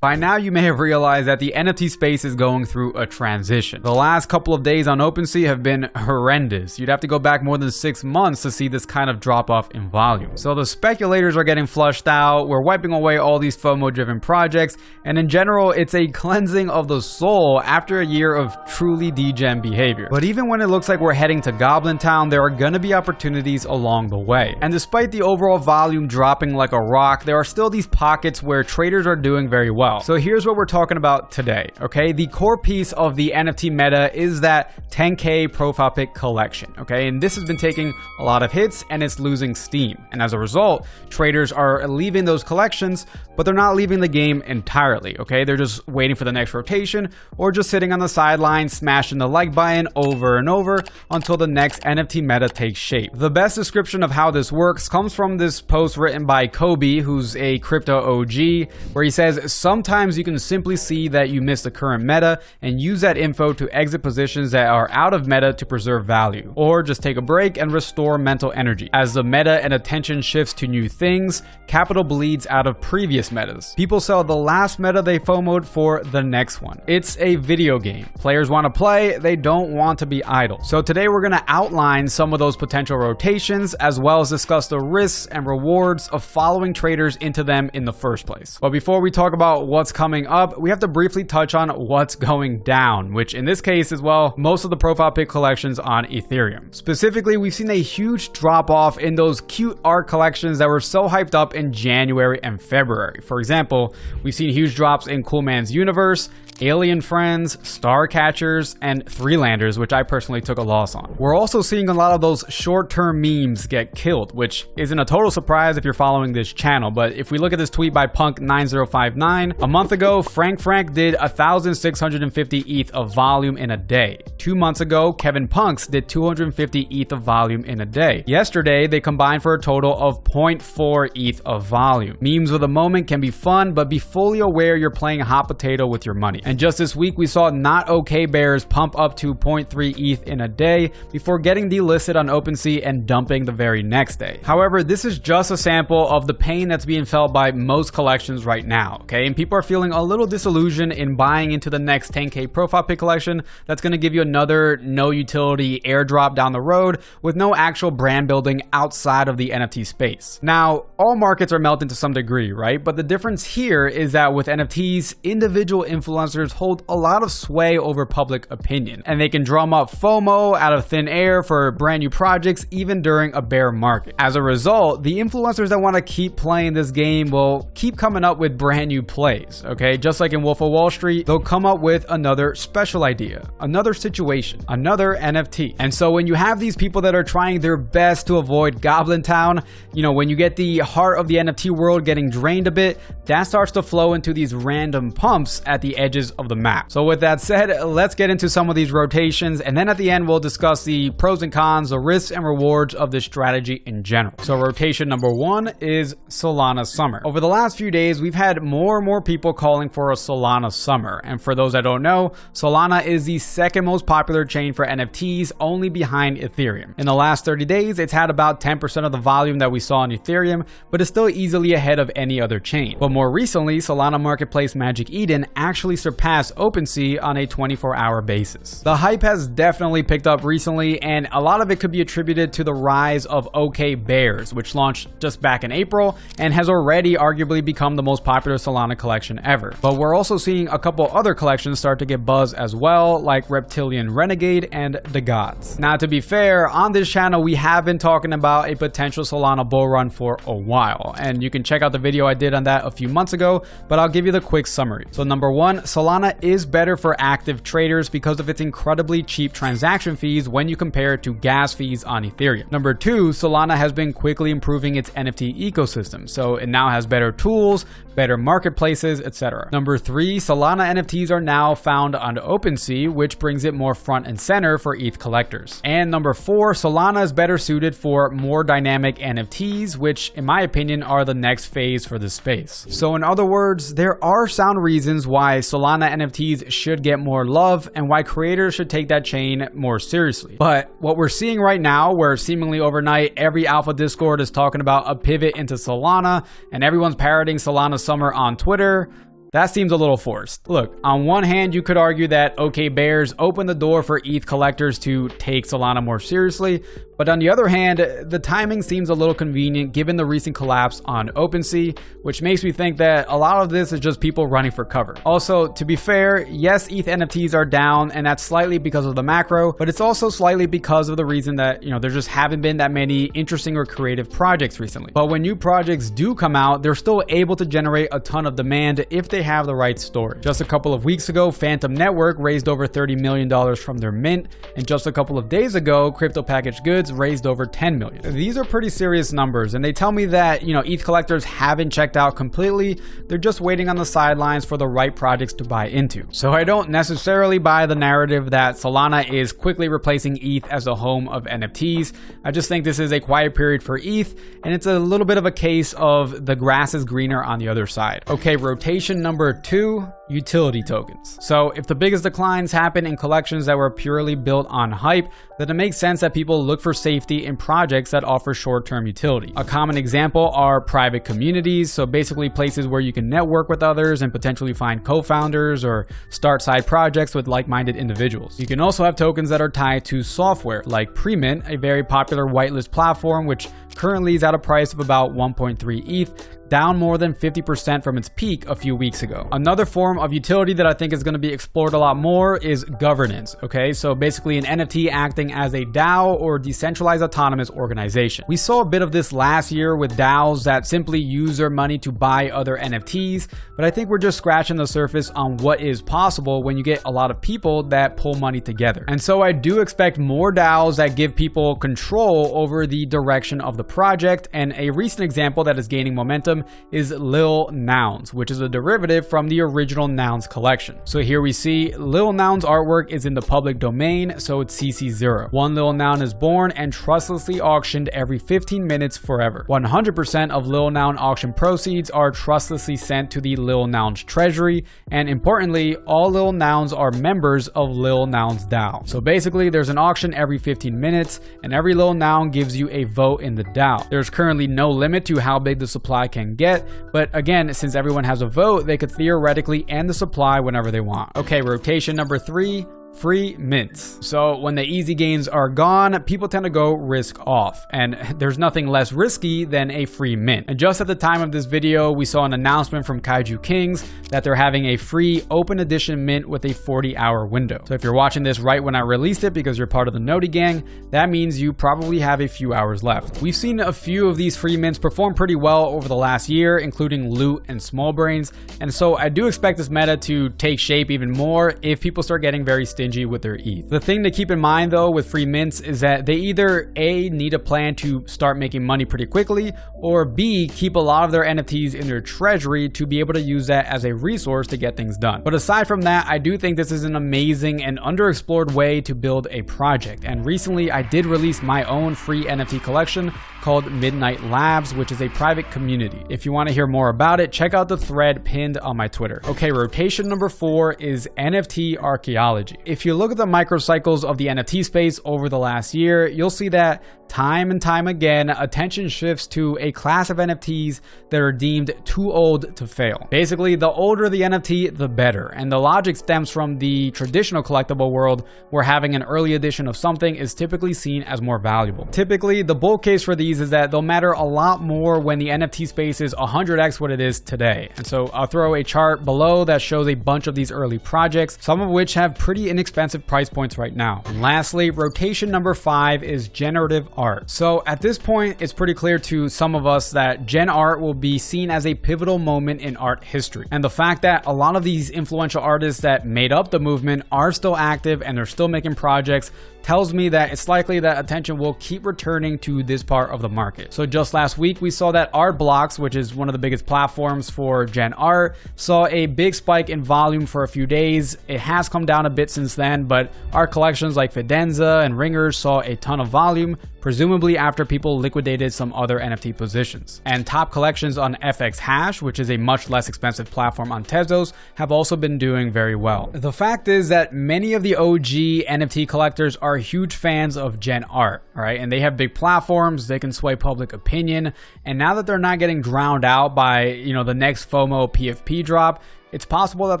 By now you may have realized that the NFT space is going through a transition. The last couple of days on OpenSea have been horrendous. You'd have to go back more than 6 months to see this kind of drop off in volume. So the speculators are getting flushed out, we're wiping away all these FOMO driven projects, and in general it's a cleansing of the soul after a year of truly degen behavior. But even when it looks like we're heading to Goblin Town, there are gonna be opportunities along the way. And despite the overall volume dropping like a rock, there are still these pockets where traders are doing very well. So here's what we're talking about today, okay? The core piece of the NFT meta is that 10K profile pic collection, okay? And this has been taking a lot of hits and it's losing steam. And as a result, traders are leaving those collections, but they're not leaving the game entirely, okay? They're just waiting for the next rotation or just sitting on the sidelines, smashing the like button over and over until the next NFT meta takes shape. The best description of how this works comes from this post written by Kobe, who's a crypto OG, where he says, sometimes you can simply see that you missed the current meta and use that info to exit positions that are out of meta to preserve value, or just take a break and restore mental energy. As the meta and attention shifts to new things, capital bleeds out of previous metas. People sell the last meta they FOMO'd for the next one. It's a video game. Players want to play, they don't want to be idle. So today we're going to outline some of those potential rotations, as well as discuss the risks and rewards of following traders into them in the first place. But before we talk about what's coming up, we have to briefly touch on what's going down, which in this case is, well, most of the profile pic collections on Ethereum. Specifically, we've seen a huge drop off in those cute art collections that were so hyped up in January and February. For example, we've seen huge drops in Cool Man's Universe, Alien Friends, Star Catchers, and Threelanders, which I personally took a loss on. We're also seeing a lot of those short-term memes get killed, which isn't a total surprise if you're following this channel, but if we look at this tweet by Punk9059, a month ago, Frank did 1,650 ETH of volume in a day. 2 months ago, Kevin Punks did 250 ETH of volume in a day. Yesterday, they combined for a total of 0.4 ETH of volume. Memes of the moment can be fun, but be fully aware you're playing hot potato with your money. And just this week, we saw Not Okay Bears pump up to 0.3 ETH in a day before getting delisted on OpenSea and dumping the very next day. However, this is just a sample of the pain that's being felt by most collections right now, okay? And people are feeling a little disillusioned in buying into the next 10K profile pic collection that's going to give you another no utility airdrop down the road with no actual brand building outside of the NFT space. Now, all markets are melting to some degree, right? But the difference here is that with NFTs, individual influencers hold a lot of sway over public opinion, and they can drum up FOMO out of thin air for brand new projects even during a bear market. As a result, the influencers that want to keep playing this game will keep coming up with brand new plays, okay? Just like in Wolf of Wall Street, they'll come up with another special idea, another situation, another NFT. And so when you have these people that are trying their best to avoid Goblin Town, you know, when you get the heart of the NFT world getting drained a bit, that starts to flow into these random pumps at the edges of the map. So with that said, let's get into some of these rotations, and then at the end we'll discuss the pros and cons, the risks and rewards of this strategy in general. So rotation number 1 is Solana Summer. Over the last few days, we've had more and more people calling for a Solana Summer, and for those that don't know, Solana is the second most popular chain for NFTs, only behind Ethereum. In the last 30 days, it's had about 10% of the volume that we saw on Ethereum, but is still easily ahead of any other chain. But more recently, Solana Marketplace Magic Eden actually surpassed OpenSea on a 24-hour basis. The hype has definitely picked up recently, and a lot of it could be attributed to the rise of OK Bears, which launched just back in April and has already arguably become the most popular Solana collection ever. But we're also seeing a couple other collections start to get buzz as well, like Reptilian Renegade and The Gods. Now, to be fair, on this channel we have been talking about a potential Solana bull run for a while, and you can check out the video I did on that a few months ago, but I'll give you the quick summary. So number 1, Solana is better for active traders because of its incredibly cheap transaction fees when you compare it to gas fees on Ethereum. Number 2, Solana has been quickly improving its NFT ecosystem, so it now has better tools, better marketplaces, etc. Number 3, Solana NFTs are now found on OpenSea, which brings it more front and center for ETH collectors. And number 4, Solana is better suited for more dynamic NFTs, which in my opinion are the next phase for this space. So in other words, there are sound reasons why Solana NFTs should get more love and why creators should take that chain more seriously. But what we're seeing right now, where seemingly overnight every alpha Discord is talking about a pivot into Solana and everyone's parroting Solana Summer on Twitter, That seems a little forced. Look, on one hand, you could argue that OK Bears opened the door for ETH collectors to take Solana more seriously, but on the other hand, the timing seems a little convenient given the recent collapse on OpenSea, which makes me think that a lot of this is just people running for cover. Also, to be fair, yes, ETH NFTs are down, and that's slightly because of the macro, but it's also slightly because of the reason that, there just haven't been that many interesting or creative projects recently. But when new projects do come out, they're still able to generate a ton of demand if they have the right story. Just a couple of weeks ago, Phantom Network raised over $30 million from their mint, and just a couple of days ago, Crypto Packaged Goods raised over $10 million. These are pretty serious numbers, and they tell me that, ETH collectors haven't checked out completely. They're just waiting on the sidelines for the right projects to buy into. So I don't necessarily buy the narrative that Solana is quickly replacing ETH as a home of NFTs. I just think this is a quiet period for ETH, and it's a little bit of a case of the grass is greener on the other side. Okay, rotation number 2, utility tokens. So if the biggest declines happen in collections that were purely built on hype, then it makes sense that people look for safety in projects that offer short-term utility. A common example are private communities, so basically places where you can network with others and potentially find co-founders or start side projects with like-minded individuals. You can also have tokens that are tied to software, like Premint, a very popular whitelist platform, which currently is at a price of about 1.3 ETH, down more than 50% from its peak a few weeks ago. Another form of utility that I think is going to be explored a lot more is governance, okay? So basically an NFT acting as a DAO or decentralized autonomous organization. We saw a bit of this last year with DAOs that simply use their money to buy other NFTs, but I think we're just scratching the surface on what is possible when you get a lot of people that pull money together. And so I do expect more DAOs that give people control over the direction of the project, and a recent example that is gaining momentum is Lil Nouns, which is a derivative from the original Nouns collection. So here we see Lil Nouns artwork is in the public domain, so it's CC0. One Lil Noun is born and trustlessly auctioned every 15 minutes forever. 100% of Lil Noun auction proceeds are trustlessly sent to the Lil Nouns treasury, and importantly, all Lil Nouns are members of Lil Nouns DAO. So basically, there's an auction every 15 minutes, and every Lil Noun gives you a vote in the DAO. There's currently no limit to how big the supply can get, but again, since everyone has a vote, they could theoretically end the supply whenever they want. Okay, rotation number 3, free mints. So when the easy gains are gone, people tend to go risk off, and there's nothing less risky than a free mint. And just at the time of this video, we saw an announcement from Kaiju Kings that they're having a free open edition mint with a 40-hour window. So if you're watching this right when I released it because you're part of the Noti gang, that means you probably have a few hours left. We've seen a few of these free mints perform pretty well over the last year, including Loot and Small Brains, and so I do expect this meta to take shape even more if people start getting very stingy with their ETH. The thing to keep in mind though with free mints is that they either A, need a plan to start making money pretty quickly, or B, keep a lot of their NFTs in their treasury to be able to use that as a resource to get things done. But aside from that, I do think this is an amazing and underexplored way to build a project. And recently I did release my own free NFT collection called Midnight Labs, which is a private community. If you want to hear more about it, check out the thread pinned on my Twitter. Okay, rotation number 4 is NFT archaeology. If you look at the microcycles of the NFT space over the last year, you'll see that time and time again, attention shifts to a class of NFTs that are deemed too old to fail. Basically, the older the NFT, the better. And the logic stems from the traditional collectible world where having an early edition of something is typically seen as more valuable. Typically, the bull case for these is that they'll matter a lot more when the NFT space is 100x what it is today. And so I'll throw a chart below that shows a bunch of these early projects, some of which have pretty inexpensive price points right now. And lastly, rotation number 5 is generative art. So at this point, it's pretty clear to some of us that gen art will be seen as a pivotal moment in art history. And the fact that a lot of these influential artists that made up the movement are still active and they're still making projects tells me that it's likely that attention will keep returning to this part of the market. So just last week, we saw that Art Blocks, which is one of the biggest platforms for gen art, saw a big spike in volume for a few days. It has come down a bit since then, but art collections like Fidenza and Ringers saw a ton of volume, presumably after people liquidated some other NFT positions. And top collections on FX Hash, which is a much less expensive platform on Tezos, have also been doing very well. The fact is that many of the OG NFT collectors are huge fans of gen art, right? And they have big platforms, they can sway public opinion, and now that they're not getting drowned out by, the next FOMO PFP drop, it's possible that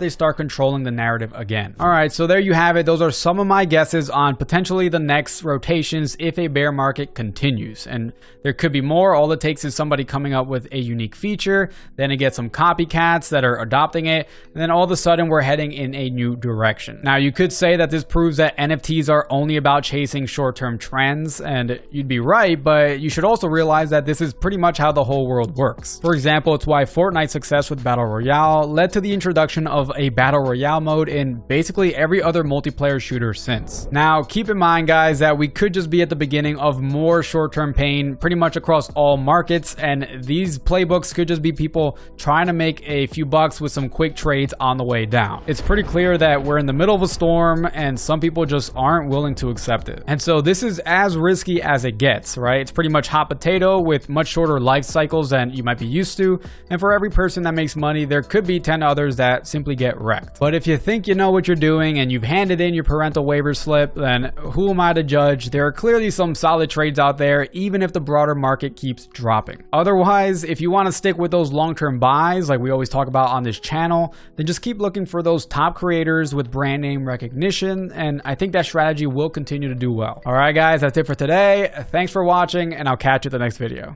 they start controlling the narrative again. Alright, so there you have it. Those are some of my guesses on potentially the next rotations if a bear market continues. And there could be more. All it takes is somebody coming up with a unique feature, then it gets some copycats that are adopting it, and then all of a sudden we're heading in a new direction. Now you could say that this proves that NFTs are only about chasing short-term trends, and you'd be right, but you should also realize that this is pretty much how the whole world works. For example, it's why Fortnite's success with Battle Royale led to the introduction of a Battle Royale mode in basically every other multiplayer shooter since. Now keep in mind guys that we could just be at the beginning of more short-term pain pretty much across all markets, and these playbooks could just be people trying to make a few bucks with some quick trades on the way down. It's pretty clear that we're in the middle of a storm and some people just aren't willing to accept it. And so this is as risky as it gets, right? It's pretty much hot potato with much shorter life cycles than you might be used to, and for every person that makes money there could be 10 others that simply get wrecked. But if you think you know what you're doing and you've handed in your parental waiver slip, then who am I to judge? There are clearly some solid trades out there even if the broader market keeps dropping. Otherwise, if you want to stick with those long-term buys like we always talk about on this channel, then just keep looking for those top creators with brand name recognition, and I think that strategy will continue to do well. Alright guys, that's it for today. Thanks for watching, and I'll catch you at the next video.